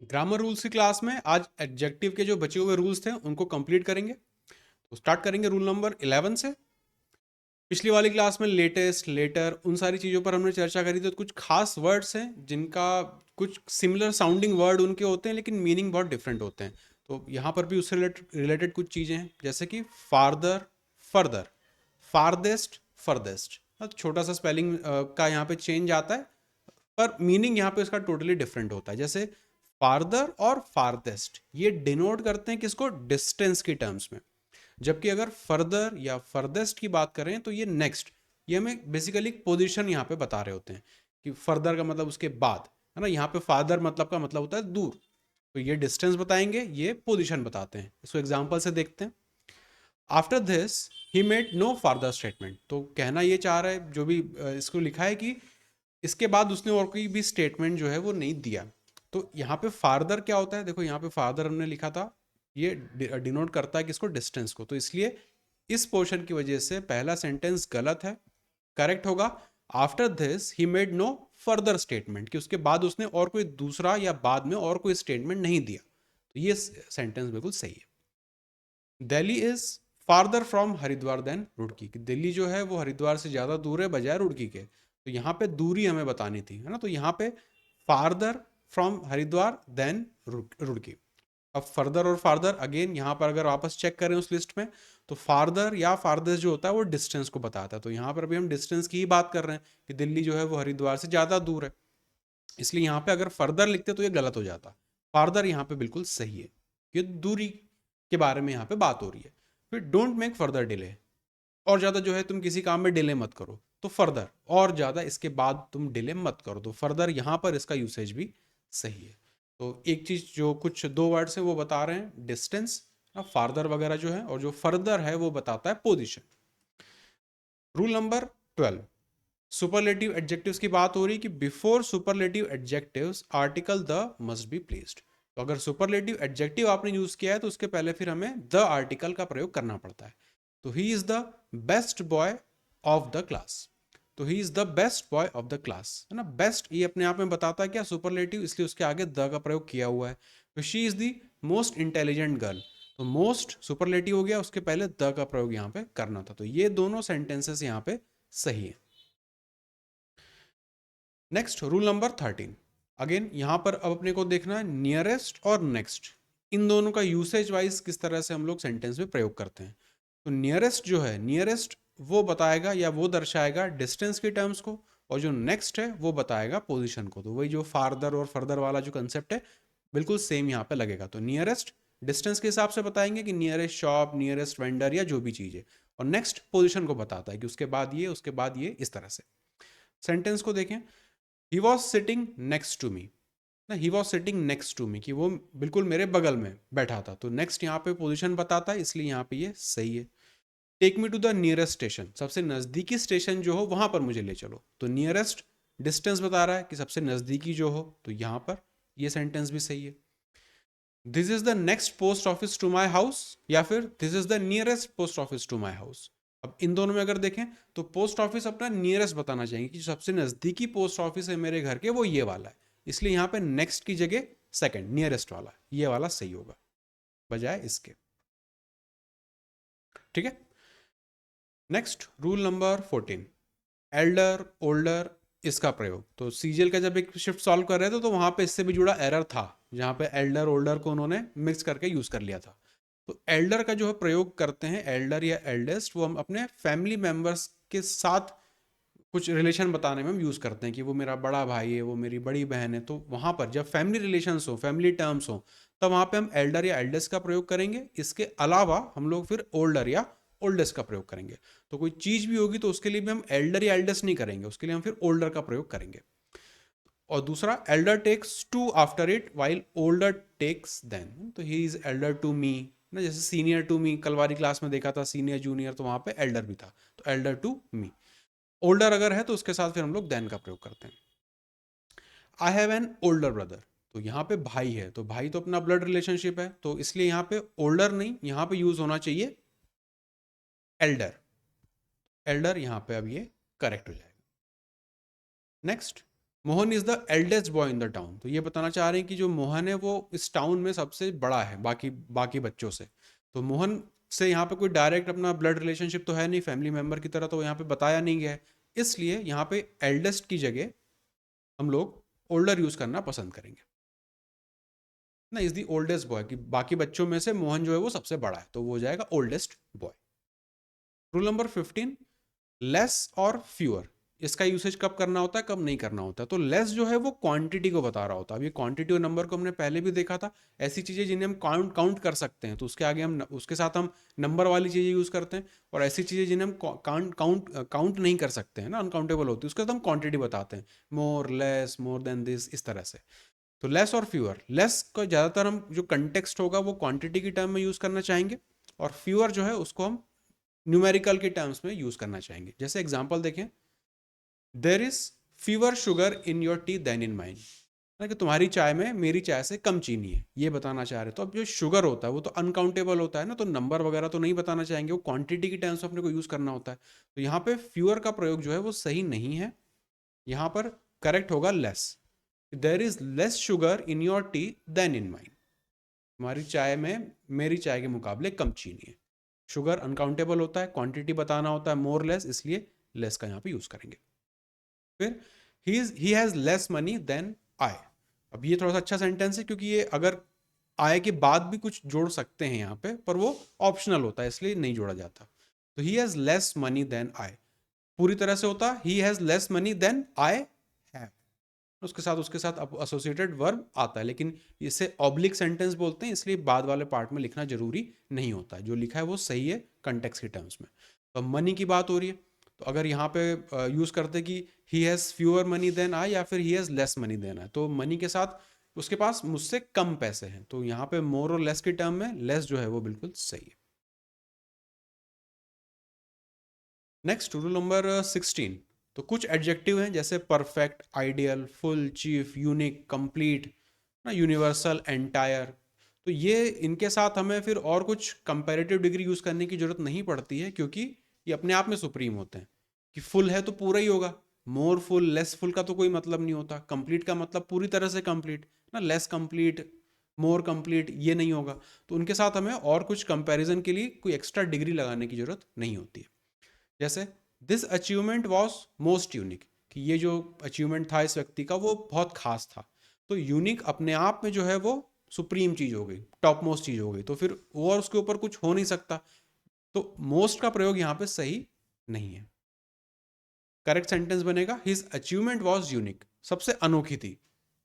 Grammar rules की class में आज एडजेक्टिव के जो बचे हुए रूल्स थे उनको कंप्लीट करेंगे। तो स्टार्ट करेंगे रूल नंबर 11 से। पिछली वाली क्लास में लेटेस्ट, लेटर, उन सारी चीज़ों पर हमने चर्चा करी। तो कुछ खास वर्ड्स हैं जिनका कुछ सिमिलर साउंडिंग वर्ड उनके होते हैं लेकिन मीनिंग बहुत डिफरेंट होते हैं। तो यहाँ पर भी उससे रिलेटेड कुछ चीज़ें हैं, जैसे कि फार्दर, फर्दर, फारदेस्ट, फर्देस्ट। छोटा सा स्पेलिंग का यहाँ पे चेंज आता है, पर मीनिंग यहाँ पे इसका टोटली डिफरेंट होता है। जैसे फार्दर और फारदेस्ट ये डिनोट करते हैं किसको? डिस्टेंस की टर्म्स में। जबकि अगर फर्दर या फर्देस्ट की बात करें तो ये नेक्स्ट, ये हमें बेसिकली पोजीशन यहाँ पे बता रहे होते हैं कि फर्दर का मतलब उसके बाद, है ना। यहाँ पे फादर मतलब का मतलब होता है दूर। तो ये डिस्टेंस बताएंगे, ये पोजीशन बताते हैं। इसको एग्जांपल से देखते हैं। After this he made no farther statement. तो कहना ये चाह रहा है जो भी इसको लिखा है कि इसके बाद उसने और कोई भी स्टेटमेंट जो है वो नहीं दिया। तो यहाँ पे फार्दर क्या होता है? देखो यहाँ पे फार्दर हमने लिखा था, ये डिनोट करता है किसको? डिस्टेंस को। तो इसलिए इस पोर्शन की वजह से पहला सेंटेंस गलत है। करेक्ट होगा after this he made no further statement, कि उसके बाद उसने और कोई दूसरा या बाद में और कोई स्टेटमेंट नहीं दिया। तो ये सेंटेंस बिल्कुल सही है। Delhi is farther from Haridwar than Roorkee, कि दिल्ली जो है वो हरिद्वार से ज़्यादा दूर है बजाय रुड़की के। तो यहाँ पे दूरी हमें बतानी थी, है ना। तो यहाँ पे farther from Haridwar than Roorkee. अब फर्दर और फार्दर अगेन यहाँ पर अगर वापस चेक करें उस लिस्ट में, तो फार्दर या फार्देस्ट जो होता है वो डिस्टेंस को बताता है। तो यहाँ पर भी हम डिस्टेंस की ही बात कर रहे हैं कि दिल्ली जो है वो हरिद्वार से ज़्यादा दूर है। इसलिए यहाँ पे अगर फर्दर लिखते तो ये गलत हो जाता। फार्दर यहाँ पे बिल्कुल सही है, ये दूरी के बारे में यहाँ पे बात हो रही है। फिर डोंट मेक फर्दर डिले, और ज़्यादा जो है तुम किसी काम में डिले मत करो। तो फर्दर, और ज़्यादा इसके बाद तुम डिले मत करो। तो फर्दर यहाँ पर इसका यूसेज भी सही है। तो एक चीज़ जो कुछ दो वर्ड्स हैं वो बता रहे हैं डिस्टेंस, फार्दर वगैरह जो है, और जो फर्दर है वो बताता है position. Rule number 12, superlative adjectives की बात हो रही कि before superlative adjectives article the must be placed. तो अगर सुपरलेटिव एडजेक्टिव आपने यूज किया है तो उसके पहले फिर हमें द आर्टिकल का प्रयोग करना पड़ता है। तो he is the best boy of the class. तो he is the best boy of the class, है ना। बेस्ट ये अपने आप में बताता है क्या? सुपरलेटिव, इसलिए उसके आगे द का प्रयोग किया हुआ है। तो she is the most intelligent girl, तो मोस्ट सुपरलेटिव हो गया, उसके पहले द का प्रयोग यहाँ पे करना था। तो ये दोनों सेंटेंसेस यहाँ पे सही है। Next rule number 13। अगेन यहाँ पर अब अपने को देखना है नियरेस्ट और नेक्स्ट, इन दोनों का यूसेज वाइज किस तरह से हम लोग सेंटेंस में प्रयोग करते हैं। तो नियरेस्ट जो है, नियरेस्ट वो बताएगा या वो दर्शाएगा डिस्टेंस के टर्म्स को, और जो नेक्स्ट है वो बताएगा पोजीशन को। तो वही जो फार्दर और फर्दर वाला जो कंसेप्ट है बिल्कुल सेम यहाँ पे लगेगा। तो नियरेस्ट डिस्टेंस के हिसाब से बताएंगे कि नियरेस्ट शॉप, नियरेस्ट वेंडर या जो भी चीज़ है, और नेक्स्ट पोजिशन को बताता है कि उसके बाद ये, उसके बाद ये, इस तरह से। सेंटेंस को देखें, he was sitting next to me ना, he was sitting next to me, कि वो बिल्कुल मेरे बगल में बैठा था। तो नेक्स्ट यहाँ पे पोजीशन बताता है, इसलिए यहाँ पे ये सही है। Take me to the nearest station, सबसे नज़दीकी स्टेशन जो हो वहाँ पर मुझे ले चलो। तो नियरेस्ट डिस्टेंस बता रहा है कि सबसे नज़दीकी जो हो, तो यहाँ पर ये सेंटेंस भी सही है। This is the next post office to my house, या फिर this is the nearest post office to my house. अब इन दोनों में अगर देखें तो पोस्ट ऑफिस अपना नियरेस्ट बताना चाहिए कि सबसे नज़दीकी पोस्ट ऑफिस है मेरे घर के वो ये वाला है। इसलिए यहाँ पे नेक्स्ट की जगह सेकंड नियरेस्ट वाला, ये वाला सही होगा बजाय इसके। ठीक है। Next rule number 14, Elder, older, इसका प्रयोग। तो सीजीएल का जब एक शिफ्ट सॉल्व कर रहे थे तो वहां पे इससे भी जुड़ा एरर था, जहां पे एल्डर ओल्डर को उन्होंने मिक्स करके यूज कर लिया था। तो एल्डर का जो है प्रयोग करते हैं, एल्डर या एल्डेस्ट, वो हम अपने फैमिली मेंबर्स के साथ कुछ रिलेशन बताने में हम यूज़ करते हैं कि वो मेरा बड़ा भाई है, वो मेरी बड़ी बहन है। तो वहाँ पर जब फैमिली रिलेशंस हो, फैमिली टर्म्स हो, तब वहाँ पे हम एल्डर या एल्डेस्ट का प्रयोग करेंगे। इसके अलावा हम लोग फिर ओल्डर या ओल्डेस्ट का प्रयोग करेंगे। तो कोई चीज़ भी होगी तो उसके लिए भी हम एल्डर या एल्डेस्ट नहीं करेंगे, उसके लिए हम फिर ओल्डर का प्रयोग करेंगे। और दूसरा, elder takes to after it while older takes than. तो he is elder to me ना, जैसे सीनियर टू मी कल वाली क्लास में देखा था, सीनियर जूनियर, तो वहाँ पे एल्डर भी था। तो एल्डर टू मी। ओल्डर अगर है तो उसके साथ फिर हम लोग देन का प्रयोग करते हैं। I have an older brother, तो यहाँ पे भाई है, तो भाई तो अपना ब्लड रिलेशनशिप है, तो इसलिए यहाँ पे ओल्डर नहीं, यहाँ पे यूज होना चाहिए एल्डर। एल्डर यहाँ पे अब ये करेक्ट हो जाएगा। Next, Mohan is the eldest boy in the town. तो ये बताना चाह रहे हैं कि जो मोहन है वो इस टाउन में सबसे बड़ा है बाकी बाकी बच्चों से। तो मोहन से यहाँ पे कोई डायरेक्ट अपना ब्लड रिलेशनशिप तो है नहीं, फैमिली मेंबर की तरह तो यहाँ पे बताया नहीं गया है, इसलिए यहाँ पे एल्डेस्ट की जगह हम लोग ओल्डर यूज करना पसंद करेंगे ना। इज द ओल्डेस्ट बॉय, कि बाकी बच्चों में से मोहन जो है वो सबसे बड़ा है, तो वो हो जाएगा oldest boy. Rule number 15, less और फ्यूअर। इसका यूसेज कब करना होता है, कब नहीं करना होता है। तो लेस जो है वो क्वांटिटी को बता रहा होता है। अब ये क्वांटिटी और नंबर को हमने पहले भी देखा था। ऐसी चीज़ें जिन्हें हम काउंट कर सकते हैं तो उसके आगे हम उसके साथ हम नंबर वाली चीज़ें यूज़ करते हैं, और ऐसी चीज़ें जिन्हें हम काउंट नहीं कर सकते हैं ना, अनकाउंटेबल होती है, उसके साथ हम क्वांटिटी बताते हैं, more less, more than this, इस तरह से। तो लेस और फ्यूअर, लेस को ज़्यादातर हम जो कंटेक्स्ट होगा वो क्वांटिटी की टर्म में यूज़ करना चाहेंगे, और फ्यूअर जो है उसको हम न्यूमेरिकल के टर्म्स में यूज़ करना चाहेंगे। जैसे एग्जांपल देखें, there is fewer sugar in your tea than in mine, कि तुम्हारी चाय में मेरी चाय से कम चीनी है, ये बताना चाह रहे। तो अब जो शुगर होता है वो तो अनकाउंटेबल होता है ना, तो नंबर वगैरह तो नहीं बताना चाहेंगे, वो क्वांटिटी की टर्म्स अपने को यूज करना होता है। तो यहाँ पे फ्यूअर का प्रयोग जो है वो सही नहीं है, यहाँ पर करेक्ट होगा less. There is less sugar in your tea than in mine, तुम्हारी चाय में मेरी चाय के मुकाबले कम चीनी है। शुगर अनकाउंटेबल होता है, क्वांटिटी बताना होता है मोर लेस, इसलिए लेस का यहाँ पे यूज करेंगे। फिर he has less money than I. अब ये थोड़ा सा अच्छा सेंटेंस है, क्योंकि ये अगर आय के बाद भी कुछ जोड़ सकते हैं यहाँ पे, पर वो ऑप्शनल होता है इसलिए नहीं जोड़ा जाता। तो he has less money than I, पूरी तरह से होता he has less money than I have, उसके साथ एसोसिएटेड वर्ब आता है, लेकिन इसे ऑब्लिक सेंटेंस बोलते हैं, इसलिए बाद वाले पार्ट में लिखना जरूरी नहीं होता है। जो लिखा है वो सही है कंटेक्स्ट के टर्म्स में। तो मनी की बात हो रही है, तो अगर यहाँ पे यूज करते कि he has fewer money than I या फिर he has less money than I, तो मनी के साथ उसके पास मुझसे कम पैसे हैं, तो यहाँ पे मोर और लेस के टर्म में लेस जो है वो बिल्कुल सही है। Next rule number 16। तो कुछ एडजेक्टिव हैं जैसे perfect, ideal, full, chief, unique, complete ना, यूनिवर्सल, एंटायर। तो ये इनके साथ हमें फिर और कुछ कंपैरेटिव डिग्री यूज करने की जरूरत नहीं पड़ती है, क्योंकि ये अपने आप में सुप्रीम होते हैं। कि फुल है तो पूरा ही होगा, मोर फुल, लेस फुल का तो कोई मतलब नहीं होता। कंप्लीट का मतलब पूरी तरह से कंप्लीट ना, लेस कंप्लीट, मोर कंप्लीट ये नहीं होगा। तो उनके साथ हमें और कुछ कंपैरिजन के लिए कोई एक्स्ट्रा डिग्री लगाने की जरूरत नहीं होती है। जैसे this achievement was most unique, कि ये जो अचीवमेंट था इस व्यक्ति का वो बहुत खास था। तो यूनिक अपने आप में जो है वो सुप्रीम चीज हो गई, टॉप मोस्ट चीज हो गई, तो फिर वो और उसके ऊपर कुछ हो नहीं सकता। तो मोस्ट का प्रयोग यहाँ पे सही नहीं है। करेक्ट सेंटेंस बनेगा हिज अचीवमेंट वॉज यूनिक, सबसे अनोखी थी,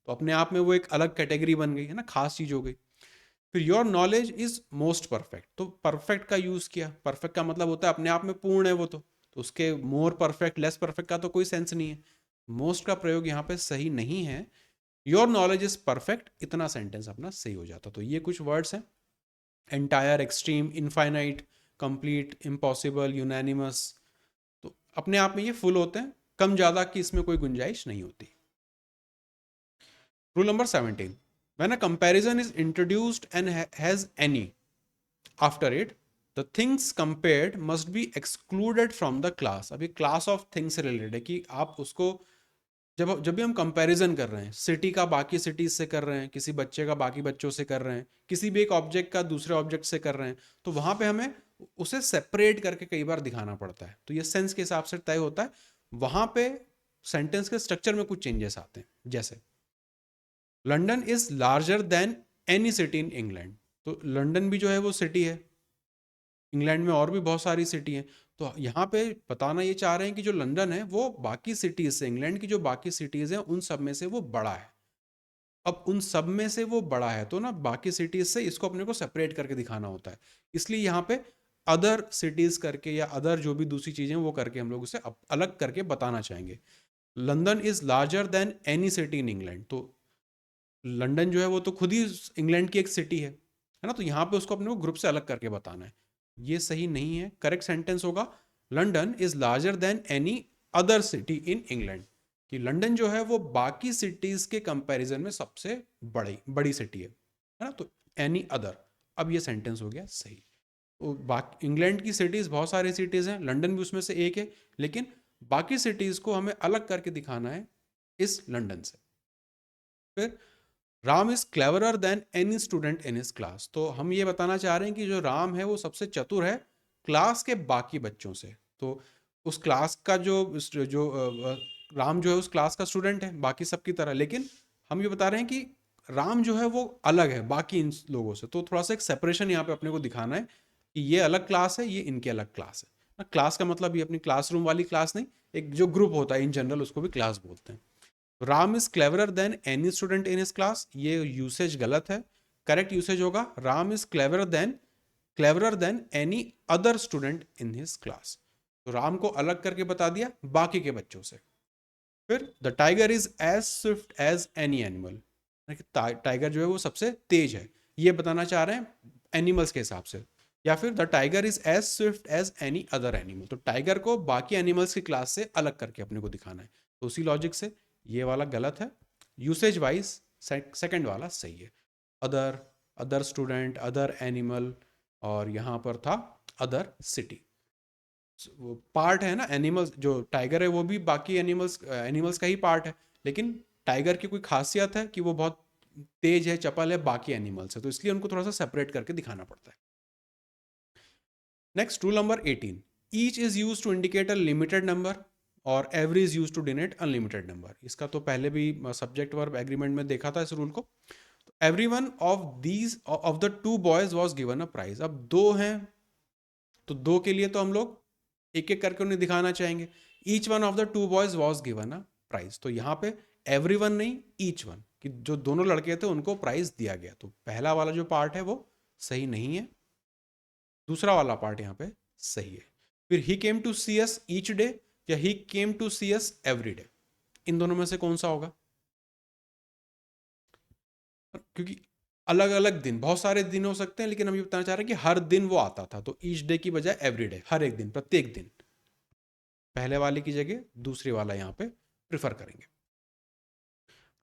तो अपने आप में वो एक अलग कैटेगरी बन गई है ना, खास चीज हो गई। फिर your knowledge is most perfect, तो परफेक्ट का यूज किया, परफेक्ट का मतलब होता है अपने आप में पूर्ण है वो, तो उसके मोर परफेक्ट, लेस परफेक्ट का तो कोई सेंस नहीं है। मोस्ट का प्रयोग यहाँ पे सही नहीं है। योर नॉलेज इज परफेक्ट, इतना सेंटेंस अपना सही हो जाता। तो ये कुछ वर्ड्स हैं, entire, extreme, infinite, complete, impossible, unanimous. तो अपने आप में ये फुल होते हैं, कम ज्यादा की इसमें कोई गुंजाइश नहीं होती। Rule number 17, when a comparison is introduced and has any after it, the things compared must be excluded from the class। अभी क्लास ऑफ थिंग्स से रिलेटेड है, कि आप उसको जब भी हम कंपैरिजन कर रहे हैं, सिटी का बाकी सिटीज से कर रहे हैं, किसी बच्चे का बाकी बच्चों से कर रहे हैं, किसी भी एक ऑब्जेक्ट का दूसरे ऑब्जेक्ट से कर रहे हैं, तो वहां पे हमें उसे सेपरेट करके कई बार दिखाना पड़ता है, तो ये सेंस के हिसाब से तय होता है। वहां पे सेंटेंस के स्ट्रक्चर में कुछ चेंजेस आते हैं, जैसे London is larger than any city in England. तो लंदन भी जो है वो सिटी है, इंग्लैंड में और भी बहुत सारी सिटी हैं। तो यहाँ पे बताना ये चाह रहे हैं कि जो लंदन है वो बाकी सिटीज से, इंग्लैंड की जो बाकी सिटीज हैं उन सब में से वो बड़ा है। अब उन सब में से वो बड़ा है तो ना बाकी सिटीज से इसको अपने को सेपरेट करके दिखाना होता है, इसलिए यहाँ पे अदर सिटीज करके या अदर जो भी दूसरी चीजें वो करके हम लोग उसे अलग करके बताना चाहेंगे। London is larger than any city in England, तो लंदन जो है वो तो खुद ही इंग्लैंड की एक सिटी है ना, तो यहाँ पे उसको अपने को ग्रुप से अलग करके बताना है। ये सही नहीं है। करेक्ट सेंटेंस होगा London is larger than any other city in England, कि लंदन जो है वो बाकी सिटीज के कंपैरिजन में सबसे बड़ी सिटी है ना, तो एनी अदर। अब ये सेंटेंस हो गया सही। तो बाकी इंग्लैंड की सिटीज बहुत सारी सिटीज हैं, लंदन भी उसमें से एक है, लेकिन बाकी सिटीज को हमें अलग करके दिखाना है, इस लंदन से। फिर Ram is cleverer than any student in his class. तो हम ये बताना चाह रहे हैं कि जो राम है वो सबसे चतुर है क्लास के बाकी बच्चों से। तो उस क्लास का राम जो है उस क्लास का स्टूडेंट है बाकी सब की तरह, लेकिन हम ये बता रहे हैं कि राम जो है वो अलग है बाकी इन लोगों से। तो थोड़ा सा एक सेपरेशन यहाँ पे अपने को दिखाना है कि ये अलग क्लास है, ये इनके अलग क्लास है ना। क्लास का मतलब ये अपनी क्लासरूम वाली क्लास नहीं, एक जो ग्रुप होता है इन जनरल उसको भी क्लास बोलते हैं। Ram is cleverer than any student in his class, ये यूसेज गलत है। करेक्ट यूसेज होगा Ram is cleverer than any other student in his class. तो राम को अलग करके बता दिया बाकी के बच्चों से। फिर the tiger is as swift as any animal, tiger जो है वो सबसे तेज है, ये बताना चाह रहे हैं एनिमल्स के हिसाब से। या फिर the tiger is as swift as any other animal, तो टाइगर को बाकी एनिमल्स की क्लास से अलग करके अपने को दिखाना है। तो उसी लॉजिक से ये वाला गलत है, यूसेज वाइज सेकंड वाला सही है। Other, other student, other animal, और यहाँ पर था अदर सिटी। पार्ट है ना एनिमल्स, जो टाइगर है वो भी बाकी एनिमल्स का ही पार्ट है, लेकिन टाइगर की कोई खासियत है कि वो बहुत तेज है, चपल है बाकी एनिमल्स है, तो इसलिए उनको थोड़ा सा सेपरेट करके दिखाना पड़ता है। Next rule number 18, each is use to indicate a limited number और every is use to denote unlimited number. इसका तो पहले भी सब्जेक्ट वर्ब एग्रीमेंट में देखा था इस रूल को। Every one of the two boys was given a prize. अब दो हैं तो दो के लिए तो हम लोग एक एक करके उन्हें दिखाना चाहेंगे। Each one of the two boys was given a prize, तो यहाँ पे एवरी वन नहीं ईच वन, कि जो दोनों लड़के थे उनको प्राइज दिया गया। तो पहला वाला जो पार्ट है वो सही नहीं है, दूसरा वाला पार्ट यहाँ पे सही है। फिर he came to see us each day या he came to see us every day, इन दोनों में से कौन सा होगा? क्योंकि अलग अलग दिन, बहुत सारे दिन हो सकते हैं, लेकिन हम ये बताना चाह रहे हैं कि हर दिन वो आता था, तो ईच डे की बजाय एवरी डे, हर एक दिन, प्रत्येक दिन, पहले वाले की जगह दूसरे वाला यहाँ पे प्रिफर करेंगे।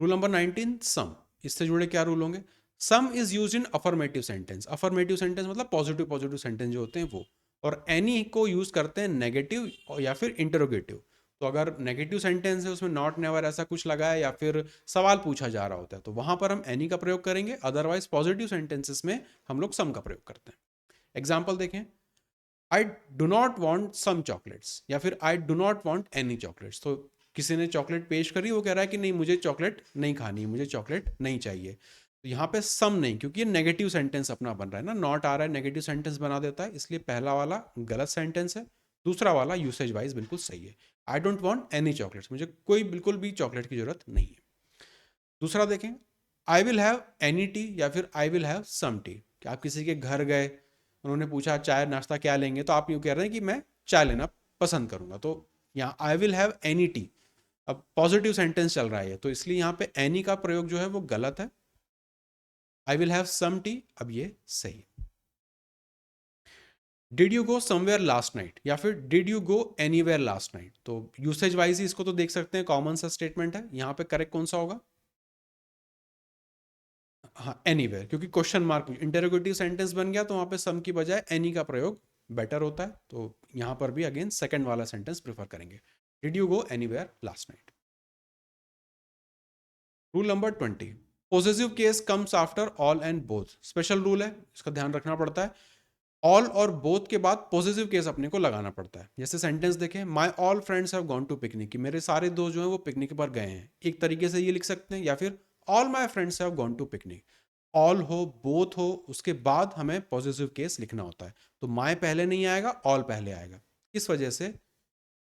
रूल नंबर 19, सम, इससे जुड़े क्या रूल होंगे? सम is use in affirmative sentence. Affirmative sentence मतलब पॉजिटिव पॉजिटिव सेंटेंस जो होते हैं वो, और एनी को यूज करते हैं नेगेटिव या फिर इंटरोगेटिव। तो अगर नेगेटिव सेंटेंस है उसमें नॉट, नेवर ऐसा कुछ लगा है या फिर सवाल पूछा जा रहा होता है तो वहां पर हम एनी का प्रयोग करेंगे। अदरवाइज पॉजिटिव सेंटेंसेस में हम लोग सम का प्रयोग करते हैं। एग्जाम्पल देखें, I do not want some chocolates या फिर I do not want any chocolates. तो किसी ने चॉकलेट पेश करी, वो कह रहा है कि नहीं मुझे चॉकलेट नहीं खानी, मुझे चॉकलेट नहीं चाहिए। तो यहाँ पे सम नहीं, क्योंकि ये नेगेटिव सेंटेंस अपना बन रहा है ना, नॉट आ रहा है नेगेटिव सेंटेंस बना देता है, इसलिए पहला वाला गलत सेंटेंस है, दूसरा वाला यूसेज वाइज बिल्कुल सही है। I don't want any chocolates, मुझे कोई बिल्कुल भी चॉकलेट की जरूरत नहीं है। दूसरा देखें, I will have any tea या फिर I will have some tea. कि आप किसी के घर गए, उन्होंने पूछा चाय नाश्ता क्या लेंगे, तो आप यूँ कह रहे हैं कि मैं चाय लेना पसंद करूंगा। तो यहाँ आई विल हैव एनी टी, अब पॉजिटिव सेंटेंस चल रहा है तो इसलिए यहाँ पे एनी का प्रयोग जो है वो गलत है। I will have some tea, अब ये सही है। Did you go somewhere last night या फिर did you go anywhere last night, तो यूसेज वाइज ही इसको तो देख सकते हैं, कॉमन सा स्टेटमेंट है। यहाँ पे करेक्ट कौन सा होगा? हाँ एनीवेयर, क्योंकि क्वेश्चन मार्क इंटरोगेटिव सेंटेंस बन गया तो वहां पे सम की बजाय एनी का प्रयोग बेटर होता है। तो यहां पर भी अगेन सेकंड वाला सेंटेंस प्रेफर करेंगे, did you go anywhere last night. Rule number 20, possessive case comes after all and both. Special rule है, इसका ध्यान रखना पड़ता है। ऑल और बोथ के बाद पॉजिटिव केस अपने को लगाना पड़ता है। जैसे सेंटेंस देखें, my all friends have gone to picnic, मेरे सारे दोस्त जो हैं वो पिकनिक पर गए हैं, एक तरीके से ये लिख सकते हैं। या फिर all my friends have gone to picnic, all हो बोथ हो उसके बाद हमें पॉजिटिव केस लिखना होता है। तो माई पहले नहीं आएगा, ऑल पहले आएगा। इस वजह से,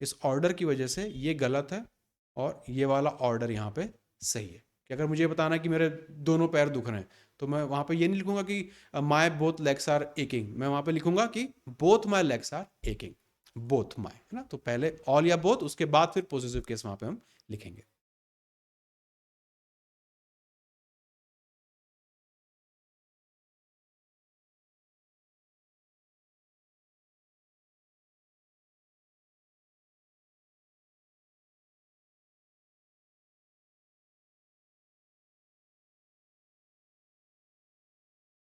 इस ऑर्डर की वजह से ये गलत है और ये वाला ऑर्डर यहाँ पे सही है। कि अगर मुझे बताना कि मेरे दोनों पैर दुख रहे हैं तो मैं वहाँ पे ये नहीं लिखूंगा कि my both legs are aching, मैं वहाँ पे लिखूंगा कि both my legs are aching, both my, है ना। तो पहले ऑल या बोथ, उसके बाद फिर पॉजिटिव केस वहाँ पे हम लिखेंगे।